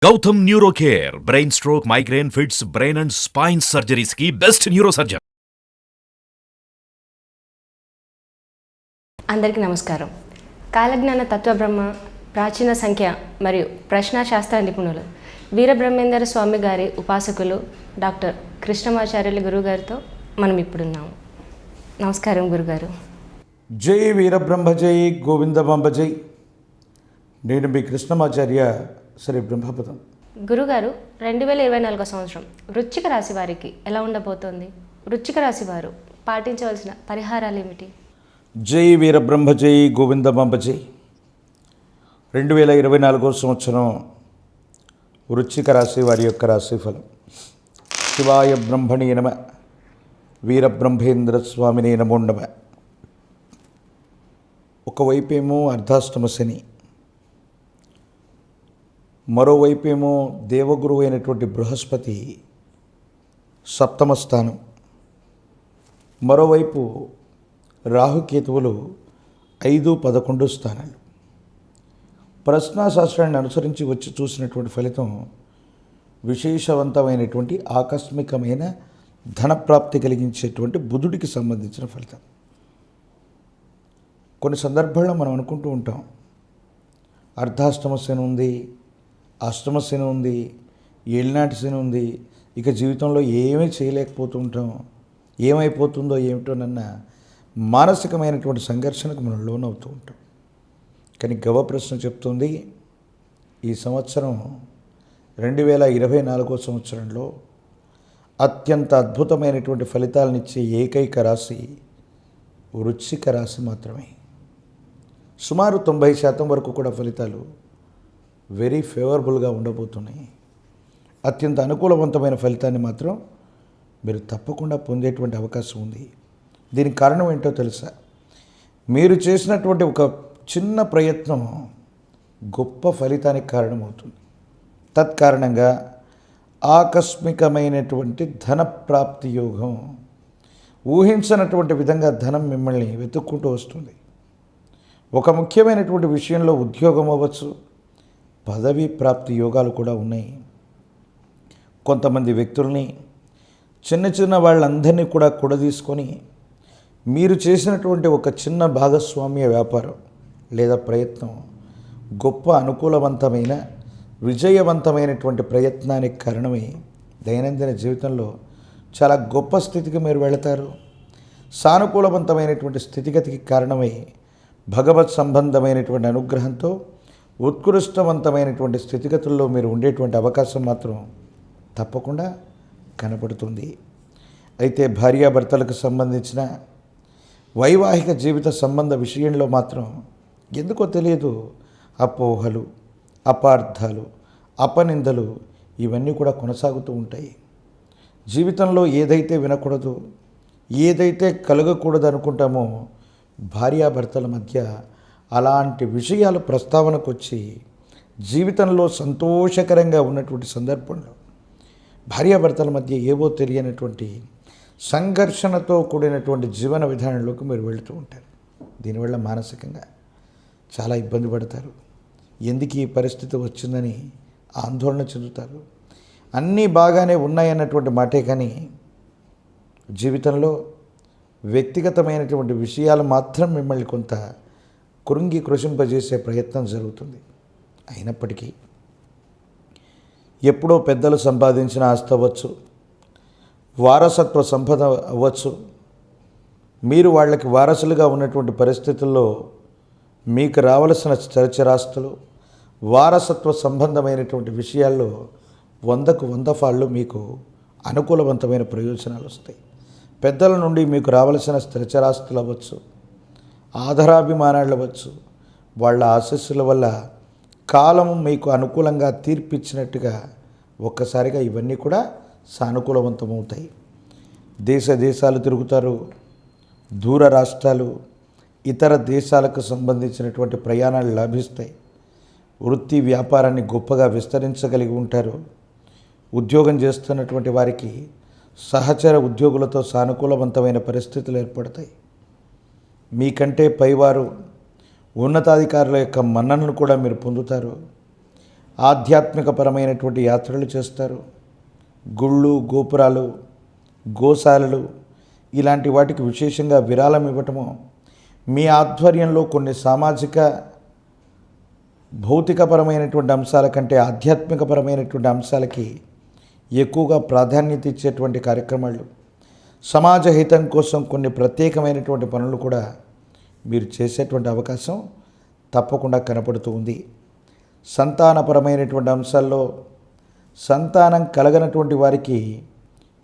Gautam neuro care brain stroke migraine fits brain and spine surgeries కి best neuro surgeon. అందరికీ నమస్కారం. కాలజ్ఞాన తత్వబ్రహ్మ, ప్రాచీన సంఖ్య మరియు ప్రశ్నాశాస్త్ర నిపుణులు వీరబ్రహ్మేంద్ర స్వామి గారి ఉపాసకులు డాక్టర్ కృష్ణమాచార్యులు గురుగారితో మనం ఇప్పుడున్నాము. నమస్కారం గురుగారు. జై వీరబ్రహ్మ జై గోవిందమాంబ జై. నేను మీ కృష్ణమాచార్య శ్రీ బ్రహ్మపదం. గురుగారు, 2024 సంవత్సరం వృశ్చిక రాశి వారికి ఎలా ఉండబోతోంది? వృశ్చిక రాశి వారు పాటించవలసిన పరిహారాలు ఏమిటి? జై వీరబ్రహ్మ జై గోవిందమాంబ జై. 2024 సంవత్సరం వృశ్చిక రాశి వారి యొక్క రాశిఫలం. శివాయ బ్రహ్మణి నమ, వీరబ్రహ్మేంద్ర స్వామిని నమో నమ. ఒకవైపేమో అర్ధాష్టమ శని, మరోవైపేమో దేవగురువు అయినటువంటి బృహస్పతి సప్తమ స్థానం, మరోవైపు రాహుకేతువులు 5, 11 స్థానాలు. ప్రశ్నాశాస్త్రాన్ని అనుసరించి వచ్చి చూసినటువంటి ఫలితం విశేషవంతమైనటువంటి ఆకస్మికమైన ధనప్రాప్తి కలిగించేటువంటి బుధుడికి సంబంధించిన ఫలితం. కొన్ని సందర్భాల్లో మనం అనుకుంటూ ఉంటాం, అర్ధాష్టమ శని ఉంది, అష్టమ శని ఉంది, ఏళ్ళనాటి శని ఉంది, ఇక జీవితంలో ఏమీ చేయలేకపోతూ ఉంటాం, ఏమైపోతుందో ఏమిటోనన్న మానసికమైనటువంటి సంఘర్షణకు మనం లోనవుతూ ఉంటాం. కానీ గవ ప్రశ్న చెప్తుంది, ఈ సంవత్సరం 2024 సంవత్సరంలో అత్యంత అద్భుతమైనటువంటి ఫలితాలనిచ్చే ఏకైక రాశి వృశ్చిక రాశి మాత్రమే. సుమారు 90% వరకు కూడా ఫలితాలు వెరీ ఫేవరబుల్గా ఉండబోతున్నాయి. అత్యంత అనుకూలవంతమైన ఫలితాన్ని మాత్రం మీరు తప్పకుండా పొందేటువంటి అవకాశం ఉంది. దీనికి కారణం ఏంటో తెలుసా? మీరు చేసినటువంటి ఒక చిన్న ప్రయత్నం గొప్ప ఫలితానికి కారణమవుతుంది. తత్కారణంగా ఆకస్మికమైనటువంటి ధన ప్రాప్తి యోగం, ఊహించనటువంటి విధంగా ధనం మిమ్మల్ని వెతుక్కుంటూ వస్తుంది. ఒక ముఖ్యమైనటువంటి విషయంలో ఉద్యోగం అవ్వచ్చు, పదవీ ప్రాప్తి యోగాలు కూడా ఉన్నాయి. కొంతమంది వ్యక్తుల్ని, చిన్న చిన్న వాళ్ళందరినీ కూడా కూడదీసుకొని మీరు చేసినటువంటి ఒక చిన్న భాగస్వామ్య వ్యాపారం లేదా ప్రయత్నం గొప్ప అనుకూలవంతమైన విజయవంతమైనటువంటి ప్రయత్నానికి కారణమై దైనందిన జీవితంలో చాలా గొప్ప స్థితికి మీరు వెళతారు. సానుకూలవంతమైనటువంటి స్థితిగతికి కారణమై భగవత్ సంబంధమైనటువంటి అనుగ్రహంతో ఉత్కృష్టవంతమైనటువంటి స్థితిగతుల్లో మీరు ఉండేటువంటి అవకాశం మాత్రం తప్పకుండా కనపడుతుంది. అయితే భార్యాభర్తలకు సంబంధించిన వైవాహిక జీవిత సంబంధ విషయంలో మాత్రం ఎందుకో తెలియదు అపోహలు, అపార్థాలు, అపనిందలు ఇవన్నీ కూడా కొనసాగుతూ ఉంటాయి. జీవితంలో ఏదైతే వినకూడదు, ఏదైతే కలగకూడదు అనుకుంటామో భార్యాభర్తల మధ్య అలాంటి విషయాలు ప్రస్తావనకు వచ్చి జీవితంలో సంతోషకరంగా ఉన్నటువంటి సందర్భంలో భార్యాభర్తల మధ్య ఏవో తెలియనటువంటి సంఘర్షణతో కూడినటువంటి జీవన విధానంలోకి మీరు వెళుతూ ఉంటారు. దీనివల్ల మానసికంగా చాలా ఇబ్బంది పడతారు. ఎందుకు ఈ పరిస్థితి వచ్చిందని ఆందోళన చెందుతారు. అన్నీ బాగానే ఉన్నాయన్నటువంటి మాటే, కానీ జీవితంలో వ్యక్తిగతమైనటువంటి విషయాలు మాత్రం మిమ్మల్ని కొంత కృషింపజేసే ప్రయత్నం జరుగుతుంది. అయినప్పటికీ ఎప్పుడో పెద్దలు సంపాదించిన ఆస్తి అవ్వచ్చు, వారసత్వ సంపద అవ్వచ్చు, మీరు వాళ్ళకి వారసులుగా ఉన్నటువంటి పరిస్థితుల్లో మీకు రావలసిన చరచరాస్తులు, వారసత్వ సంబంధమైనటువంటి విషయాల్లో 100కు 100 ఫాళ్ళు మీకు అనుకూలవంతమైన ప్రయోజనాలు వస్తాయి. పెద్దల నుండి మీకు రావలసిన స్థిరచరాస్తులు అవ్వచ్చు, ఆధారాభిమానాలు అవ్వచ్చు, వాళ్ళ ఆశస్సుల వల్ల కాలం మీకు అనుకూలంగా తీర్పిచ్చినట్టుగా ఒక్కసారిగా ఇవన్నీ కూడా సానుకూలవంతమవుతాయి. దేశాలు తిరుగుతారు, దూర రాష్ట్రాలు, ఇతర దేశాలకు సంబంధించినటువంటి ప్రయాణాలు లాభిస్తాయి. వృత్తి వ్యాపారాన్ని గొప్పగా విస్తరించగలిగి ఉంటారు. ఉద్యోగం చేస్తున్నటువంటి వారికి సహచర ఉద్యోగులతో సానుకూలవంతమైన పరిస్థితులు ఏర్పడతాయి. మీకంటే పైవారు ఉన్నతాధికారుల యొక్క మన్ననను కూడా మీరు పొందుతారు. ఆధ్యాత్మికపరమైనటువంటి యాత్రలు చేస్తారు. గుళ్ళు, గోపురాలు, గోశాలలు ఇలాంటి వాటికి విశేషంగా విరాళం ఇవ్వటము, మీ ఆధ్వర్యంలో కొన్ని సామాజిక భౌతికపరమైనటువంటి అంశాల కంటే ఆధ్యాత్మికపరమైనటువంటి అంశాలకి ఎక్కువగా ప్రాధాన్యత ఇచ్చేటువంటి కార్యక్రమాలు, సమాజ హితం కోసం కొన్ని ప్రత్యేకమైనటువంటి పనులు కూడా మీరు చేసేటువంటి అవకాశం తప్పకుండా కనపడుతూ ఉంది. సంతానపరమైనటువంటి అంశాల్లో సంతానం కలగనటువంటి వారికి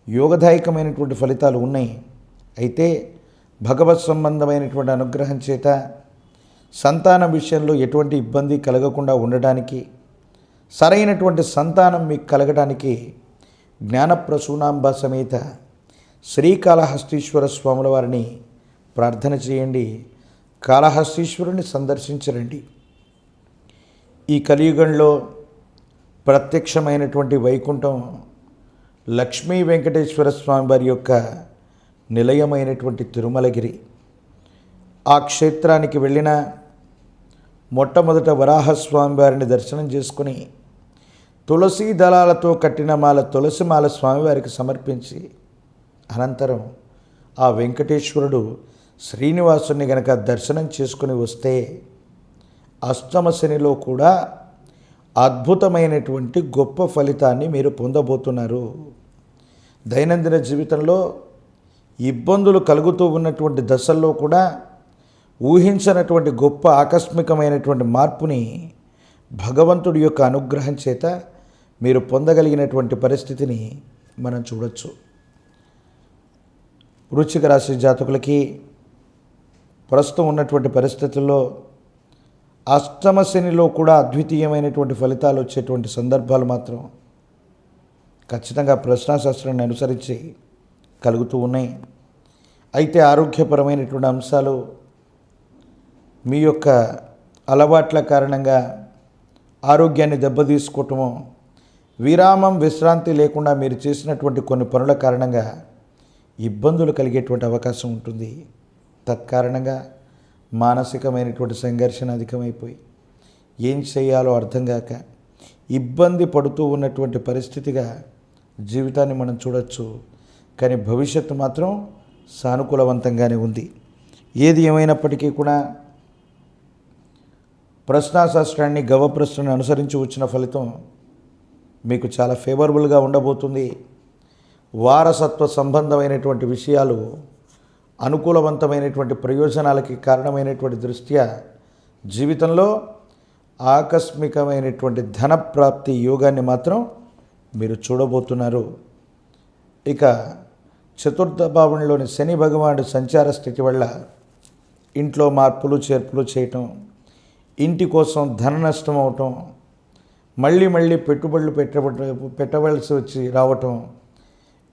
యోగదాయకమైనటువంటి ఫలితాలు ఉన్నాయి. అయితే భగవత్ సంబంధమైనటువంటి అనుగ్రహం చేత సంతానం విషయంలో ఎటువంటి ఇబ్బంది కలగకుండా ఉండడానికి, సరైనటువంటి సంతానం మీకు కలగడానికి జ్ఞానప్రసూనాంబ సమేత శ్రీకాళహస్తీశ్వర స్వాముల వారిని ప్రార్థన చేయండి. కాళహస్తీశ్వరుని సందర్శించరండి. ఈ కలియుగంలో ప్రత్యక్షమైనటువంటి వైకుంఠం లక్ష్మీ వెంకటేశ్వర స్వామి వారి యొక్క నిలయమైనటువంటి తిరుమలగిరి. ఆ క్షేత్రానికి వెళ్ళిన మొట్టమొదట వరాహస్వామి వారిని దర్శనం చేసుకుని తులసీ దళాలతో కట్టిన మాల తులసిమాల స్వామివారికి సమర్పించి అనంతరం ఆ వెంకటేశ్వరుడు శ్రీనివాసుని గనక దర్శనం చేసుకుని వస్తే అష్టమ శనిలో కూడా అద్భుతమైనటువంటి గొప్ప ఫలితాన్ని మీరు పొందబోతున్నారు. దైనందిన జీవితంలో ఇబ్బందులు కలుగుతూ ఉన్నటువంటి దశల్లో కూడా ఊహించనటువంటి గొప్ప ఆకస్మికమైనటువంటి మార్పుని భగవంతుడి యొక్క అనుగ్రహం చేత మీరు పొందగలిగినటువంటి పరిస్థితిని మనం చూడొచ్చు. వృశ్చిక రాశి జాతకులకి ప్రస్తుతం ఉన్నటువంటి పరిస్థితుల్లో అష్టమ శనిలో కూడా అద్వితీయమైనటువంటి ఫలితాలు వచ్చేటువంటి సందర్భాలు మాత్రం ఖచ్చితంగా ప్రశ్నాశాస్త్రాన్ని అనుసరించి కలుగుతూ ఉన్నాయి. అయితే ఆరోగ్యపరమైనటువంటి అంశాలు మీ యొక్క అలవాట్ల కారణంగా ఆరోగ్యాన్ని దెబ్బతీసుకోవటము, విరామం విశ్రాంతి లేకుండా మీరు చేసినటువంటి కొన్ని పనుల కారణంగా ఇబ్బందులు కలిగేటువంటి అవకాశం ఉంటుంది. తత్కారణంగా మానసికమైనటువంటి సంఘర్షణ అధికమైపోయి ఏం చేయాలో అర్థం కాక ఇబ్బంది పడుతూ ఉన్నటువంటి పరిస్థితిగా జీవితాన్ని మనం చూడొచ్చు. కానీ భవిష్యత్తు మాత్రం సానుకూలవంతంగానే ఉంది. ఏది ఏమైనప్పటికీ కూడా ప్రశ్నాశాస్త్రాన్ని గవ్వప్రశ్నని అనుసరించి వచ్చిన ఫలితం మీకు చాలా ఫేవరబుల్గా ఉండబోతుంది. వారసత్వ సంబంధమైనటువంటి విషయాలు అనుకూలవంతమైనటువంటి ప్రయోజనాలకి కారణమైనటువంటి దృష్ట్యా జీవితంలో ఆకస్మికమైనటువంటి ధనప్రాప్తి యోగాన్ని మాత్రం మీరు చూడబోతున్నారు. ఇక చతుర్థ భావంలోని శని భగవానుడు సంచార స్థితి వల్ల ఇంట్లో మార్పులు చేర్పులు చేయటం, ఇంటి కోసం ధన నష్టం అవటం, మళ్ళీ పెట్టుబడులు పెట్టవలసి వచ్చి రావటం,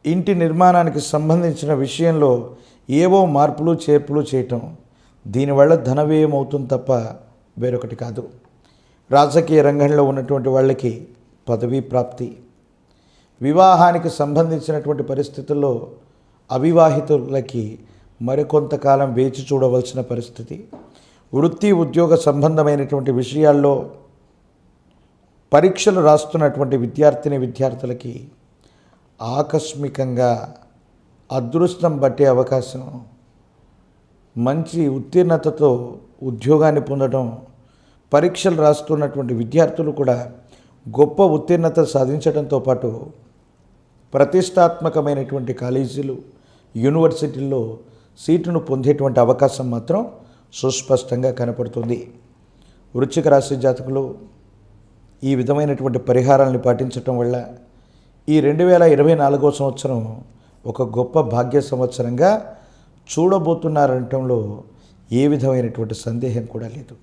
ఇంటి నిర్మాణానికి సంబంధించిన విషయంలో ఏవో మార్పులు చేర్పులు చేయటం, దీనివల్ల ధన వ్యయం అవుతుంది తప్ప వేరొకటి కాదు. రాజకీయ రంగంలో ఉన్నటువంటి వాళ్ళకి పదవీ ప్రాప్తి, వివాహానికి సంబంధించినటువంటి పరిస్థితుల్లో అవివాహితులకి మరికొంతకాలం వేచి చూడవలసిన పరిస్థితి, వృత్తి ఉద్యోగ సంబంధమైనటువంటి విషయాల్లో పరీక్షలు రాస్తున్నటువంటి విద్యార్థులకి ఆకస్మికంగా అదృష్టం పట్టే అవకాశం, మంచి ఉత్తీర్ణతతో ఉద్యోగాన్ని పొందడం, పరీక్షలు రాస్తున్నటువంటి విద్యార్థులు కూడా గొప్ప ఉత్తీర్ణత సాధించడంతో పాటు ప్రతిష్టాత్మకమైనటువంటి కాలేజీలు, యూనివర్సిటీల్లో సీటును పొందేటువంటి అవకాశం మాత్రం సుస్పష్టంగా కనపడుతుంది. వృశ్చిక రాశి జాతకులు ఈ విధమైనటువంటి పరిహారాలను పాటించటం వల్ల ఈ 2024వ సంవత్సరం ఒక గొప్ప భాగ్య సంవత్సరంగా చూడబోతున్నారనటంలో ఏ విధమైనటువంటి సందేహం కూడా లేదు.